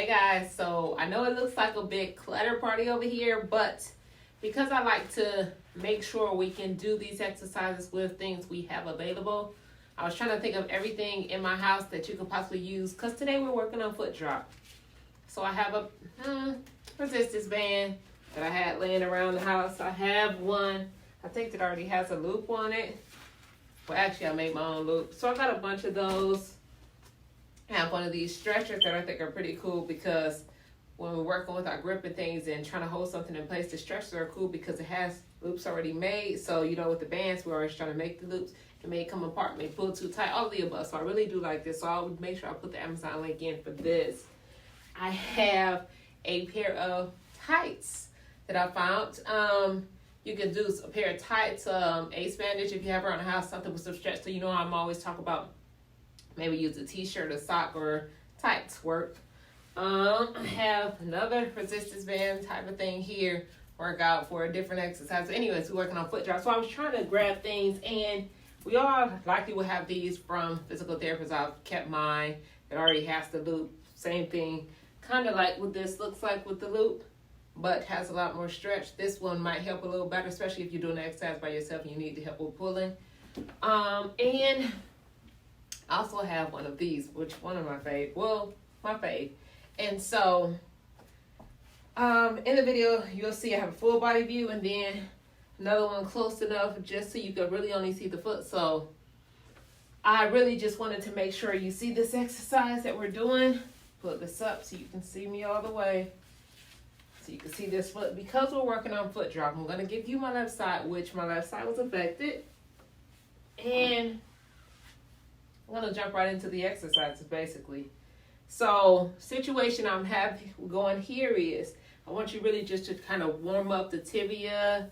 Hey guys, so I know it looks like a big clutter party over here, but because I like to make sure we can do these exercises with things we have available, I was trying to think of everything in my house that you could possibly use, because today we're working on foot drop. So I have a resistance band that I had laying around the house. I have one, I think that already has a loop on it. Well, actually I made my own loop. So I got a bunch of those. I have one of these stretchers that I think are pretty cool because when we're working with our grip and things and trying to hold something in place, the stretchers are cool because it has loops already made. So, you know, with the bands, we're always trying to make the loops. It may come apart, may pull too tight, all of the above. So I really do like this. So I'll make sure I put the Amazon link in for this. I have a pair of tights that I found. You can do a pair of tights, ace bandage if you have around the house, something with some stretch. So you know I'm always talking about maybe use a t-shirt, a sock, or tights work. I have another resistance band type of thing here, work out for a different exercise. Anyways, we're working on foot drop. So I was trying to grab things, and we all likely will have these from physical therapists. I've kept mine. It already has the loop. Same thing, kind of like what this looks like with the loop, but has a lot more stretch. This one might help a little better, especially if you're doing the exercise by yourself and you need the help with pulling. And I also have one of these, which one of my fave. Well, my fave. And so, in the video, you'll see I have a full body view and then another one close enough just so you can really only see the foot. So, I really just wanted to make sure you see this exercise that we're doing. Put this up so you can see me all the way. So you can see this foot. Because we're working on foot drop, I'm going to give you my left side, which my left side was affected. And I'm going to jump right into the exercises, basically. So, situation I'm having going here is, I want you really just to kind of warm up the tibia,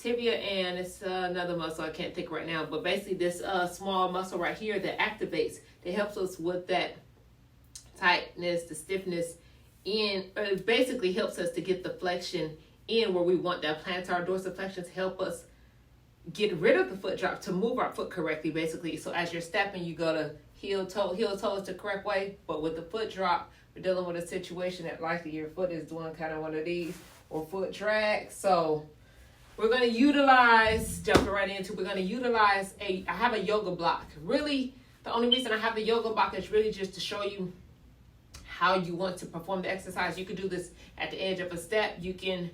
and it's another muscle I can't think right now, but basically this small muscle right here that activates, that helps us with that tightness, the stiffness in, it basically helps us to get the flexion in where we want that plantar dorsiflexion to help us get rid of the foot drop, to move our foot correctly, basically. So as you're stepping, you go to heel toe is the correct way, but with the foot drop, we're dealing with a situation that likely your foot is doing kind of one of these, or foot drag. So we're going to utilize, jumping right into, we're going to utilize I have a yoga block. Really, the only reason I have the yoga block is really just to show you how you want to perform the exercise. You can do this at the edge of a step. You can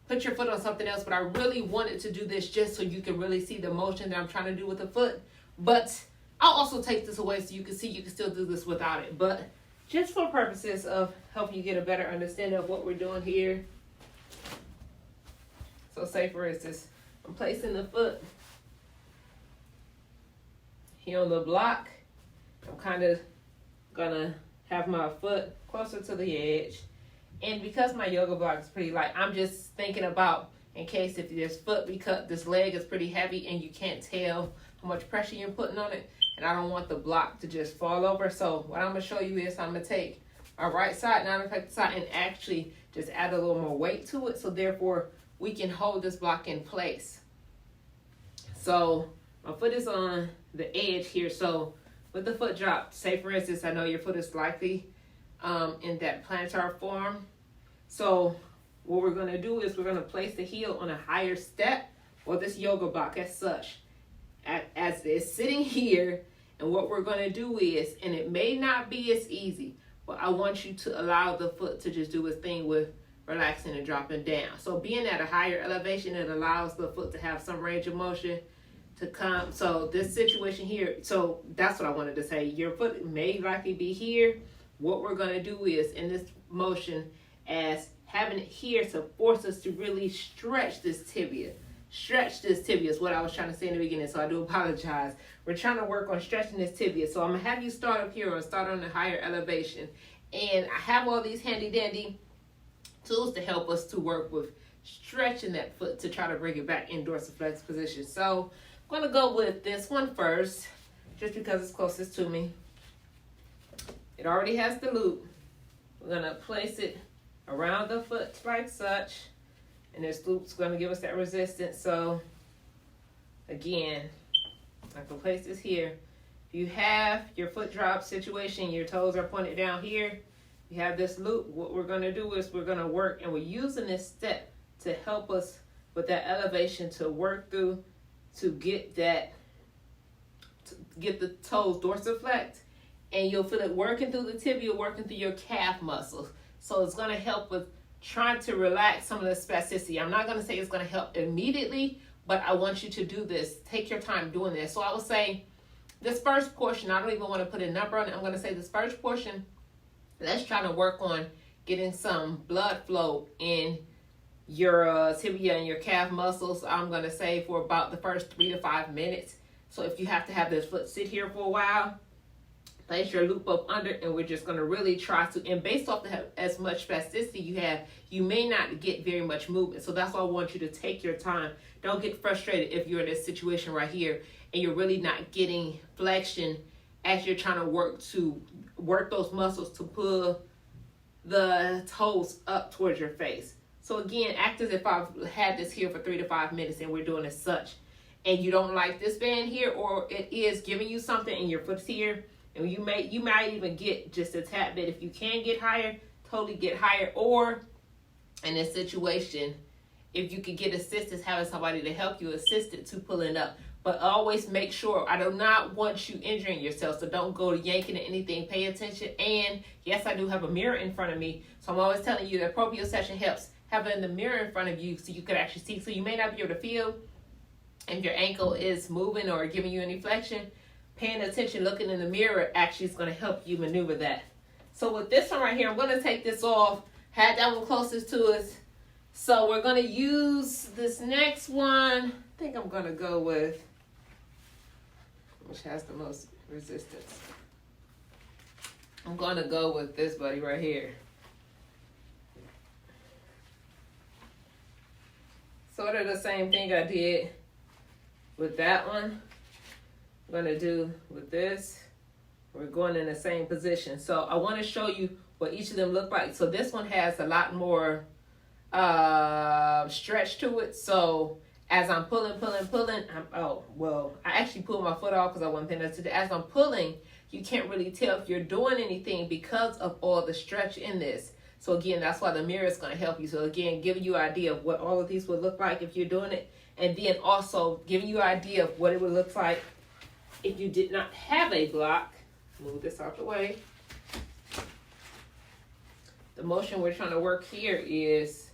put your foot on something else, but I really wanted to do this just so you can really see the motion that I'm trying to do with the foot. But I'll also take this away so you can see you can still do this without it. But just for purposes of helping you get a better understanding of what we're doing here. So say for instance, I'm placing the foot here on the block. I'm kind of gonna have my foot closer to the edge. And because my yoga block is pretty light, I'm just thinking about in case if this foot, because this leg is pretty heavy and you can't tell how much pressure you're putting on it. And I don't want the block to just fall over. So what I'm going to show you is I'm going to take my right side, non-affected side, and actually just add a little more weight to it. So therefore, we can hold this block in place. So my foot is on the edge here. So with the foot drop, say for instance, I know your foot is likely in that plantar form. So what we're going to do is we're going to place the heel on a higher step, or this yoga block as such, as it's sitting here. And what we're going to do is, and it may not be as easy, but I want you to allow the foot to just do its thing with relaxing and dropping down. So being at a higher elevation, it allows the foot to have some range of motion to come. So this situation here, so that's what I wanted to say. Your foot may likely be here. What we're going to do is, in this motion, as having it here to force us to really stretch this tibia. Stretch this tibia is what I was trying to say in the beginning, so I do apologize. We're trying to work on stretching this tibia. So I'm going to have you start up here or start on a higher elevation. And I have all these handy dandy tools to help us to work with stretching that foot to try to bring it back in dorsiflex position. So I'm going to go with this one first, just because it's closest to me. It already has the loop. We're going to place it around the foot like such. And this loop's going to give us that resistance. So, again, I can place this here. If you have your foot drop situation, your toes are pointed down here, We have this loop. What we're going to do is we're going to work, and we're using this step to help us with that elevation to work through to get the toes dorsiflect, and you'll feel it working through the tibia, working through your calf muscles. So it's going to help with trying to relax some of the spasticity. I'm not going to say it's going to help immediately, but I want you to do this. Take your time doing this. So I would say this first portion, I don't even want to put a number on it. I'm going to say this first portion, let's try to work on getting some blood flow in your tibia and your calf muscles. I'm going to say for about the first 3 to 5 minutes. So if you have to have this foot sit here for a while, place your loop up under, and we're just going to really try to, and based off as much spasticity you have, you may not get very much movement. So that's why I want you to take your time. Don't get frustrated if you're in this situation right here and you're really not getting flexion as you're trying to work those muscles to pull the toes up towards your face. So again, act as if I've had this here for 3 to 5 minutes and we're doing as such. And you don't like this band here, or it is giving you something and your foot's here, and you might even get just a tad bit. If you can get higher, totally get higher. Or in this situation, if you could get assistance, having somebody to help you assist it to pulling up. But always make sure, I do not want you injuring yourself, so don't go yanking at anything. Pay attention. And yes, I do have a mirror in front of me, so I'm always telling you that proprioception helps having the mirror in front of you so you could actually see. So you may not be able to feel if your ankle is moving or giving you any flexion. Paying attention, looking in the mirror actually is going to help you maneuver that. So with this one right here, I'm going to take this off. Had that one closest to us. So we're going to use this next one. I think I'm going to go with which has the most resistance. I'm going to go with this buddy right here. Sort of the same thing I did with that one. I'm going to do with this. We're going in the same position. So I want to show you what each of them look like. So this one has a lot more stretch to it. So as I'm pulling, I actually pulled my foot off because I wasn't paying attention. As I'm pulling, you can't really tell if you're doing anything because of all the stretch in this. So again, that's why the mirror is going to help you. So again, giving you an idea of what all of these would look like if you're doing it. And then also giving you an idea of what it would look like if you did not have a block. Move this out the way. The motion we're trying to work here is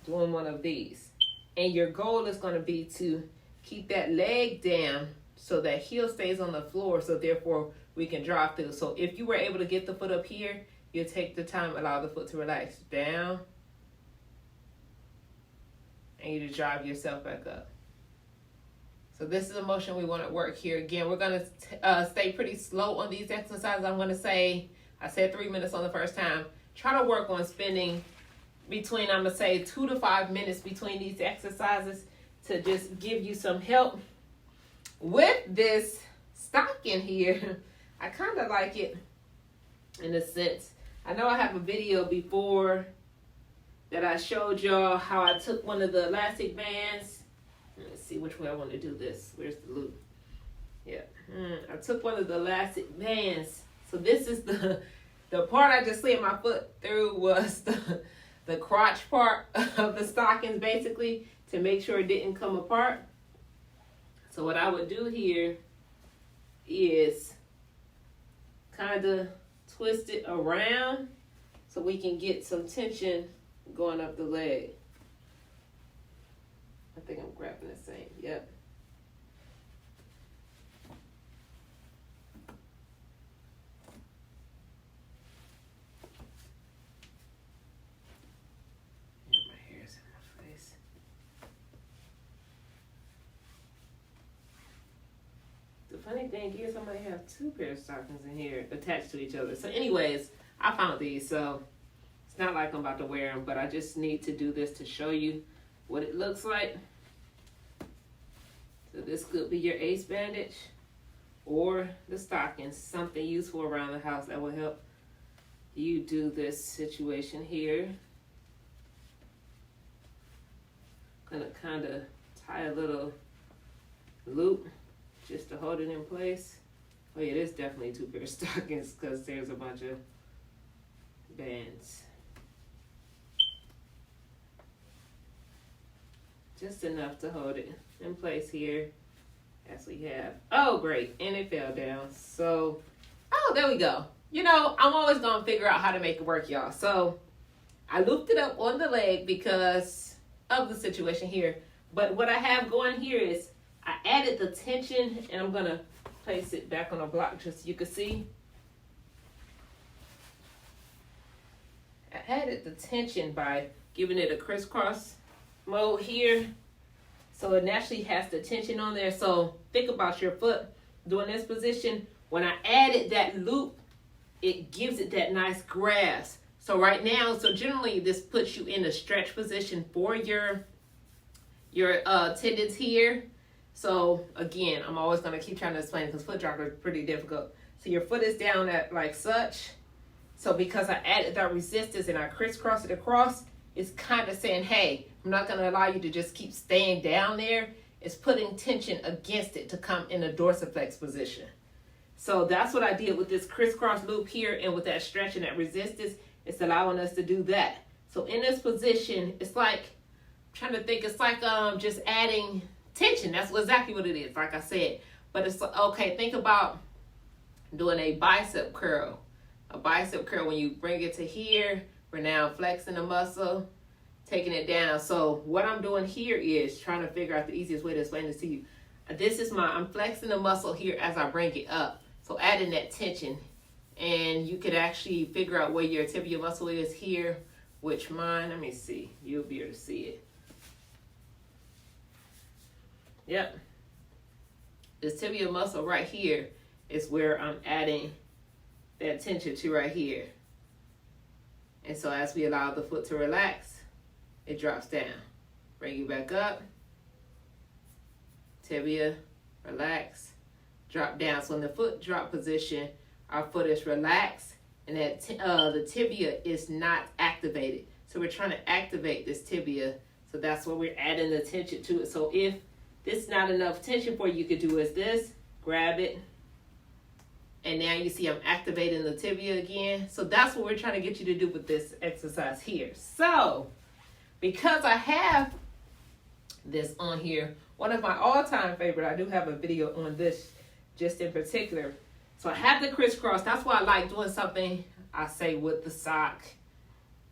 doing one of these. And your goal is going to be to keep that leg down so that heel stays on the floor, so therefore we can drive through. So if you were able to get the foot up here, you take the time, allow the foot to relax down, and you just drive yourself back up. So this is a motion we want to work here. Again, we're going to stay pretty slow on these exercises. I'm going to say, I said 3 minutes on the first time. Try to work on spending between, I'm going to say 2 to 5 minutes between these exercises to just give you some help. With this stocking here, I kind of like it in a sense. I know I have a video before that I showed y'all how I took one of the elastic bands. Let's see which way I want to do this. Where's the loop? Yeah. I took one of the elastic bands. So this is the part I just slid my foot through was the crotch part of the stockings, basically, to make sure it didn't come apart. So what I would do here is kind of twist it around so we can get some tension going up the leg. I think I'm grabbing the same. Yep. My hair's in my face. The funny thing is I might have 2 pairs of stockings in here attached to each other. So anyways, I found these, so it's not like I'm about to wear them, but I just need to do this to show you what it looks like. So this could be your ace bandage or the stockings, something useful around the house that will help you do this situation here. Gonna kind of tie a little loop just to hold it in place. Oh yeah, there's definitely 2 pairs of stockings because there's a bunch of bands. Just enough to hold it in place here as we have. Oh, great. And it fell down. So, oh, there we go. You know, I'm always going to figure out how to make it work, y'all. So, I looped it up on the leg because of the situation here. But what I have going here is I added the tension, and I'm going to place it back on a block just so you can see. I added the tension by giving it a crisscross mode here. So it naturally has the tension on there. So think about your foot doing this position. When I added that loop, it gives it that nice grasp. So right now, so generally this puts you in a stretch position for your tendons here. So again, I'm always going to keep trying to explain because foot jogger is pretty difficult. So your foot is down at like such. So because I added that resistance and I crisscross it across, it's kind of saying, hey, I'm not going to allow you to just keep staying down there. It's putting tension against it to come in a dorsiflex position. So that's what I did with this crisscross loop here, and with that stretch and that resistance, it's allowing us to do that. So in this position, it's like, I'm trying to think, it's like just adding tension. That's exactly what it is, like I said. But it's okay, think about doing a bicep curl. A bicep curl, when you bring it to here, we're now flexing the muscle, taking it down. So what I'm doing here is trying to figure out the easiest way to explain this to you. This is I'm flexing the muscle here as I bring it up. So adding that tension, and you could actually figure out where your tibia muscle is here, which mine, let me see, you'll be able to see it. Yep. This tibia muscle right here is where I'm adding that tension to right here. And so as we allow the foot to relax, it drops down. Bring you back up. Tibia, relax, drop down. So in the foot drop position, our foot is relaxed, and that the tibia is not activated. So we're trying to activate this tibia. So that's what we're adding the tension to it. So if this is not enough tension for you, you could do is this, grab it, and now you see I'm activating the tibia again. So that's what we're trying to get you to do with this exercise here. So because I have this on here, one of my all-time favorite, I do have a video on this just in particular. So I have the crisscross. That's why I like doing something, I say, with the sock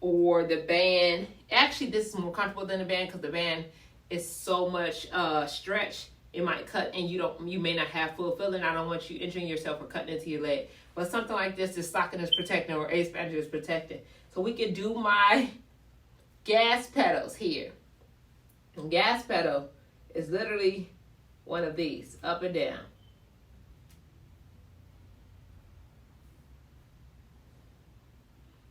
or the band. Actually, this is more comfortable than the band because the band is so much stretch. It might cut and you may not have full feeling. I don't want you injuring yourself or cutting into your leg. But something like this, the stocking is protecting or a expander is protecting. So we can do my gas pedals here. And gas pedal is literally one of these, up and down.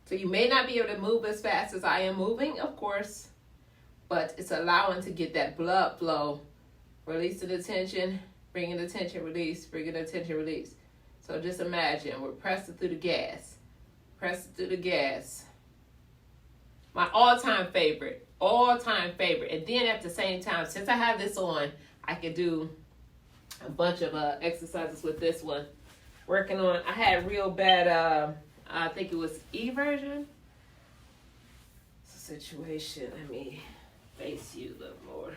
So you may not be able to move as fast as I am moving, of course, but it's allowing to get that blood flow. Releasing the tension, bringing the tension, release, bringing the tension, release. So just imagine we're pressing through the gas, pressing through the gas. My all-time favorite. And then at the same time, since I have this on, I could do a bunch of exercises with this one. Working on, I had real bad, I think it was eversion. Situation, let me face you a little more.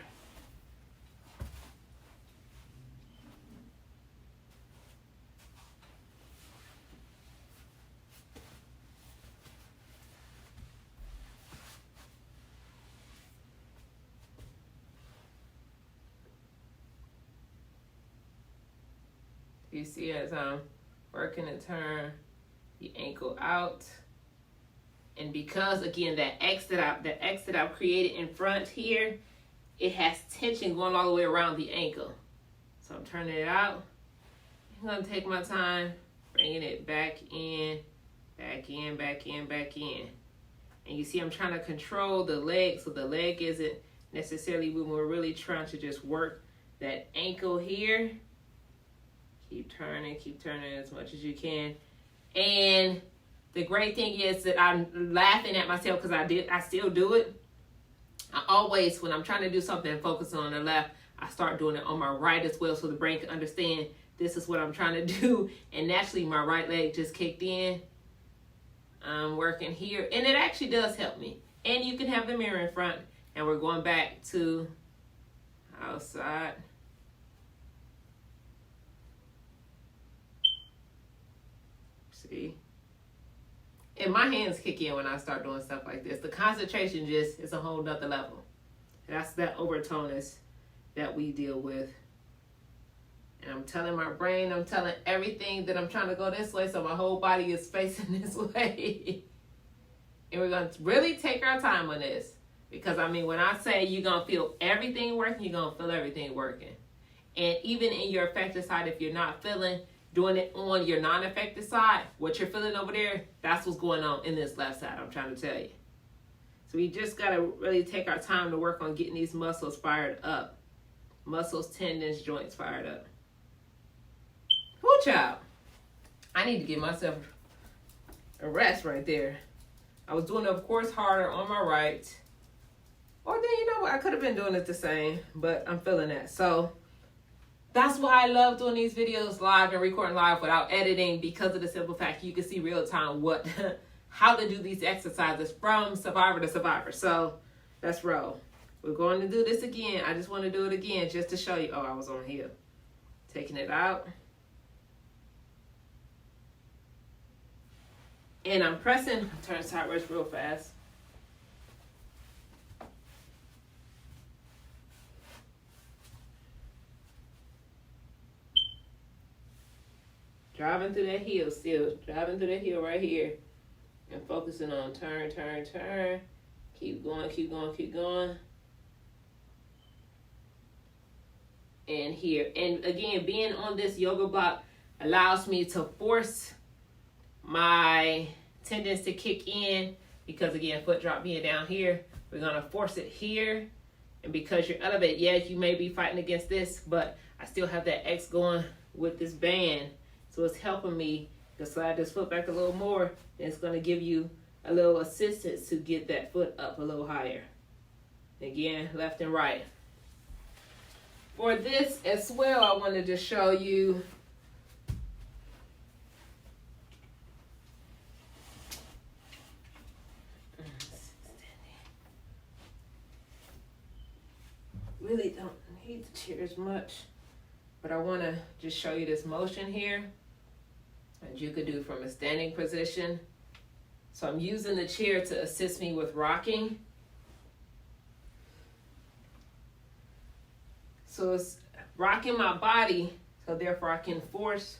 You see as I'm working to turn the ankle out. And because, again, that X that I've created in front here, it has tension going all the way around the ankle. So I'm turning it out. I'm going to take my time, bringing it back in, back in, back in, back in. And you see I'm trying to control the leg so the leg isn't necessarily moving. We're really trying to just work that ankle here. Keep turning as much as you can. And the great thing is that I'm laughing at myself because I still do it. I always, when I'm trying to do something and focus on the left, I start doing it on my right as well so the brain can understand this is what I'm trying to do. And naturally, my right leg just kicked in. I'm working here, and it actually does help me. And you can have the mirror in front, and we're going back to outside. See? And my hands kick in when I start doing stuff like this. The concentration just is a whole nother level. That's that overtonus that we deal with. And I'm telling my brain, I'm telling everything that I'm trying to go this way, so my whole body is facing this way. And we're going to really take our time on this. Because, I mean, when I say you're going to feel everything working, you're going to feel everything working. And even in your affected side, if you're not feeling, doing it on your non-affected side, what you're feeling over there, that's what's going on in this left side, I'm trying to tell you. So we just got to really take our time to work on getting these muscles fired up. Muscles, tendons, joints fired up. Whoo, child. I need to give myself a rest right there. I was doing it, of course, harder on my right. Or then, you know what, I could have been doing it the same, but I'm feeling that. So that's why I love doing these videos live and recording live without editing, because of the simple fact you can see real time how to do these exercises from survivor to survivor. So let's roll. We're going to do this again. I just want to do it again just to show you. Oh, I was on here. Taking it out. And I'm pressing, turn sideways real fast. Driving through that heel still. Driving through that heel right here. And focusing on turn, turn, turn. Keep going, keep going, keep going. And here. And again, being on this yoga block allows me to force my tendons to kick in, because again, foot drop being down here, we're going to force it here. And because you're elevated, yes, you may be fighting against this, but I still have that X going with this band. So it's helping me to slide this foot back a little more, and it's going to give you a little assistance to get that foot up a little higher. Again, left and right. For this as well, I wanted to show you really don't need the chair as much, but I want to just show you this motion here that you could do from a standing position. So I'm using the chair to assist me with rocking. So it's rocking my body, so therefore I can force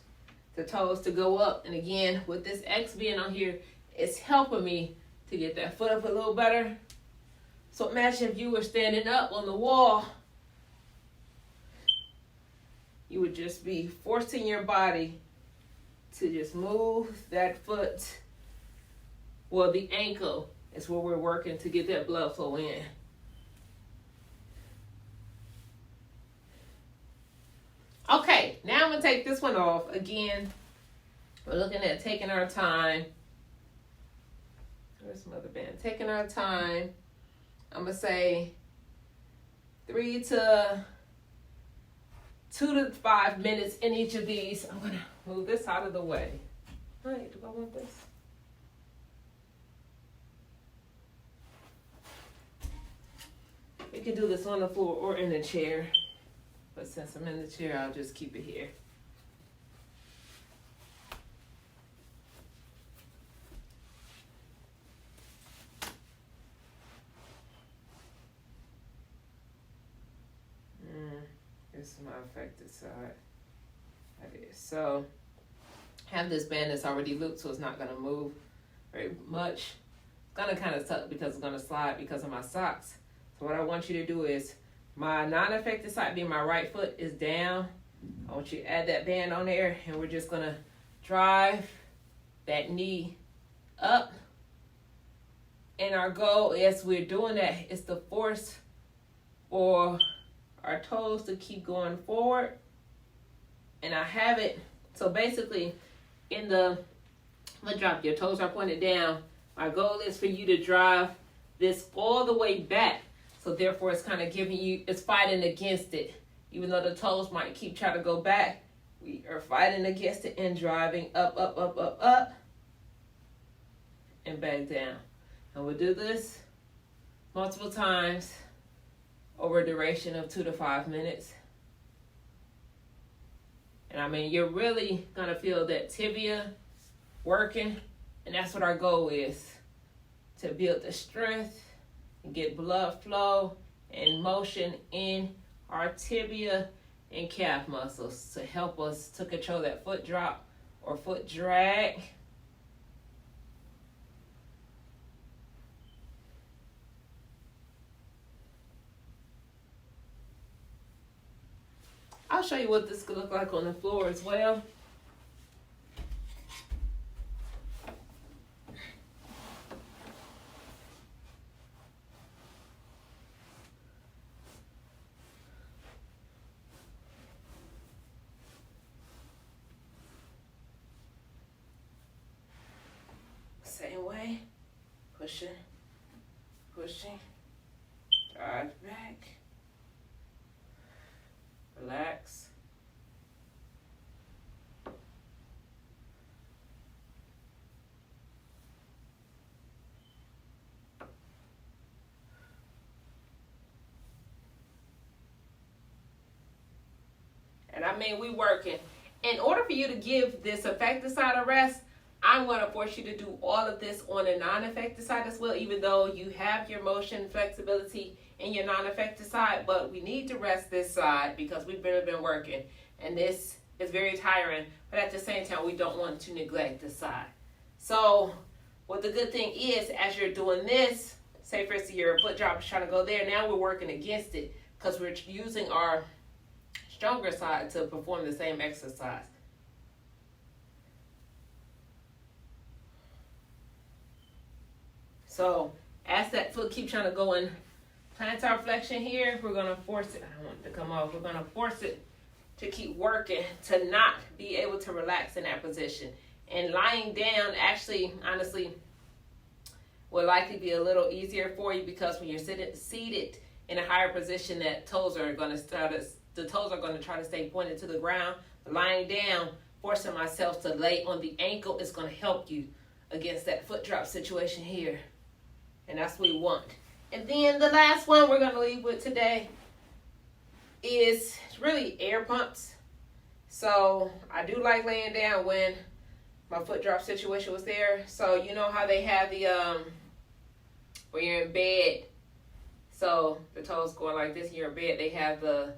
the toes to go up. And again, with this X being on here, it's helping me to get that foot up a little better. So imagine if you were standing up on the wall, you would just be forcing your body to just move that foot. Well, the ankle is where we're working to get that blood flow in. Okay, now I'm going to take this one off. Again, we're looking at taking our time. Where's some other band? Taking our time. I'm going to say 2 to 5 minutes in each of these. I'm going to move this out of the way. All right, do I want this? We can do this on the floor or in the chair. But since I'm in the chair, I'll just keep it here. This is my affected side. That is. So, I have this band that's already looped, so it's not going to move very much. It's going to kind of tuck because it's going to slide because of my socks. So what I want you to do is, my non-affected side being my right foot is down. I want you to add that band on there, and we're just going to drive that knee up. And our goal, as we're doing that, is to force for our toes to keep going forward. And I have it, so basically, in the drop, your toes are pointed down. My goal is for you to drive this all the way back. So therefore, it's kind of giving you, it's fighting against it. Even though the toes might keep trying to go back, we are fighting against it and driving up, up, up, up, up. and back down. And we'll do this multiple times over a duration of 2 to 5 minutes. And I mean, you're really gonna feel that tibia working, and that's what our goal is, to build the strength and get blood flow and motion in our tibia and calf muscles to help us to control that foot drop or foot drag. I'll show you what this could look like on the floor as well. Same way, pushing, drive back, relax. And I mean, we working. In order for you to give this affected side a rest, I'm going to force you to do all of this on a non-affected side as well, even though you have your motion flexibility in your non-affected side. But we need to rest this side because we've really been working. And this is very tiring. But at the same time, we don't want to neglect this side. So what the good thing is, as you're doing this, say for instance your foot drop is trying to go there. Now we're working against it because we're using our stronger side to perform the same exercise. So as that foot keeps trying to go in plantar flexion here, we're going to force it. I don't want it to come off. We're going to force it to keep working to not be able to relax in that position. And lying down actually, honestly, will likely be a little easier for you because when you're seated in a higher position, that toes are going to the toes are going to try to stay pointed to the ground. Lying down, forcing myself to lay on the ankle is going to help you against that foot drop situation here. And that's what we want. And then the last one we're going to leave with today is really air pumps. So I do like laying down when my foot drop situation was there. So you know how they have the, when you're in bed, so the toes going like this and you're in bed, they have the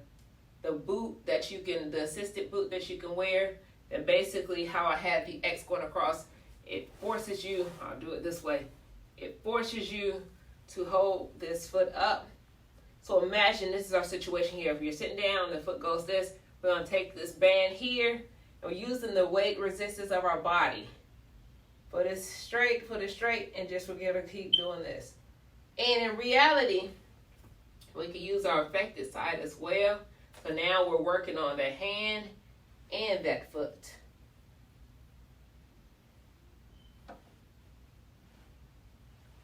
boot that you can, the assisted boot that you can wear. And basically how I had the X going across, it forces you, I'll do it this way. It forces you to hold this foot up. So imagine this is our situation here. If you're sitting down, the foot goes this. We're going to take this band here, and we're using the weight resistance of our body. Foot is straight, and just we're going to keep doing this. And in reality, we can use our affected side as well. So now we're working on the hand and that foot.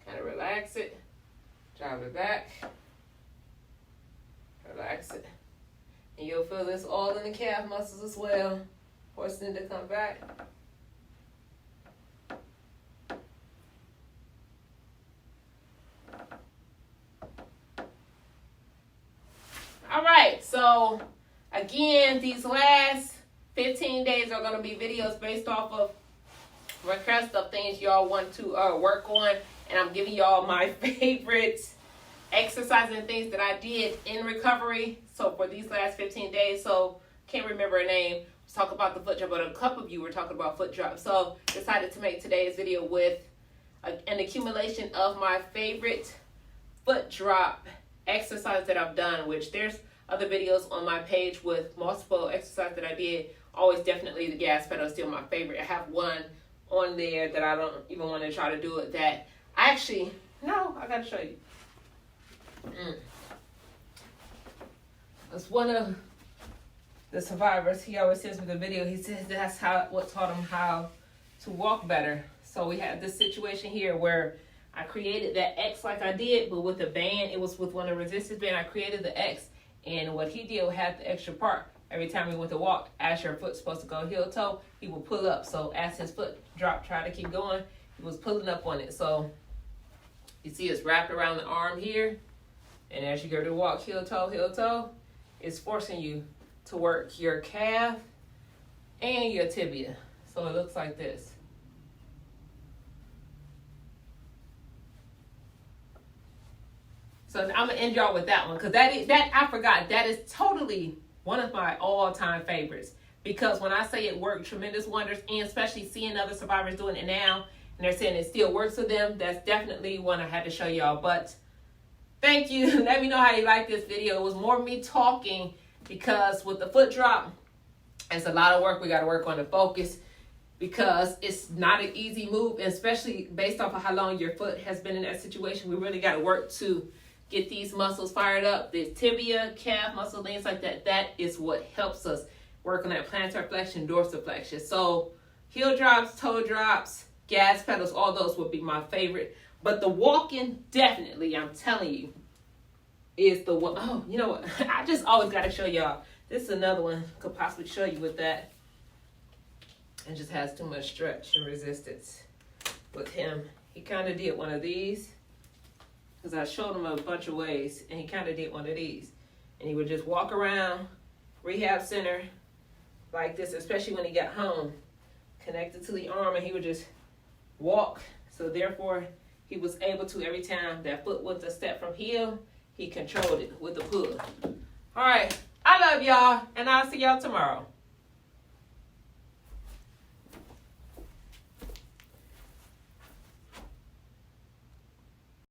Kind of relax it, drive it back, relax it. And you'll feel this all in the calf muscles as well, forcing it to come back. All right, so again, these last 15 days are going to be videos based off of requests of things y'all want to work on. And I'm giving y'all my favorite exercises and things that I did in recovery. So for these last 15 days, so can't remember a name. Let's talk about the foot drop, but a couple of you were talking about foot drop. So decided to make today's video with an accumulation of my favorite foot drop exercise that I've done, which there's other videos on my page with multiple exercises that I did. Always definitely the gas pedal is still my favorite. I have one on there that I don't even want to try to do it that actually, no, I gotta show you. It's one of the survivors. He always sends me the video. He says that's what taught him how to walk better. So we had this situation here where I created that X like I did, but with a band. It was with one of the resistance band. I created the X, and what he did had the extra part. Every time we went to walk, as your foot's supposed to go heel toe, he would pull up. So as his foot dropped, try to keep going, he was pulling up on it. So you see it's wrapped around the arm here. And as you go to walk heel toe, it's forcing you to work your calf and your tibia. So it looks like this. So I'm gonna end y'all with that one, because that I forgot, that is totally one of my all-time favorites. Because when I say it worked tremendous wonders, and especially seeing other survivors doing it now, and they're saying it still works for them, that's definitely one I had to show y'all. But thank you. Let me know how you like this video. It was more me talking, because with the foot drop, it's a lot of work. We got to work on the focus, because it's not an easy move, especially based off of how long your foot has been in that situation. We really got to work to get these muscles fired up. The tibia, calf muscle, things like that. That is what helps us work on that plantar flexion, dorsiflexion. So heel drops, toe drops, gas pedals, all those would be my favorite. But the walking, definitely, I'm telling you, is the one. Oh, you know what? I just always got to show y'all. This is another one. Could possibly show you with that. It just has too much stretch and resistance with him. He kind of did one of these, because I showed him a bunch of ways, and he kind of did one of these. And he would just walk around rehab center like this, especially when he got home, connected to the arm, and he would just walk. So therefore, he was able to, every time that foot was a step from heel, he controlled it with the pull. All right, I love y'all, and I'll see y'all tomorrow.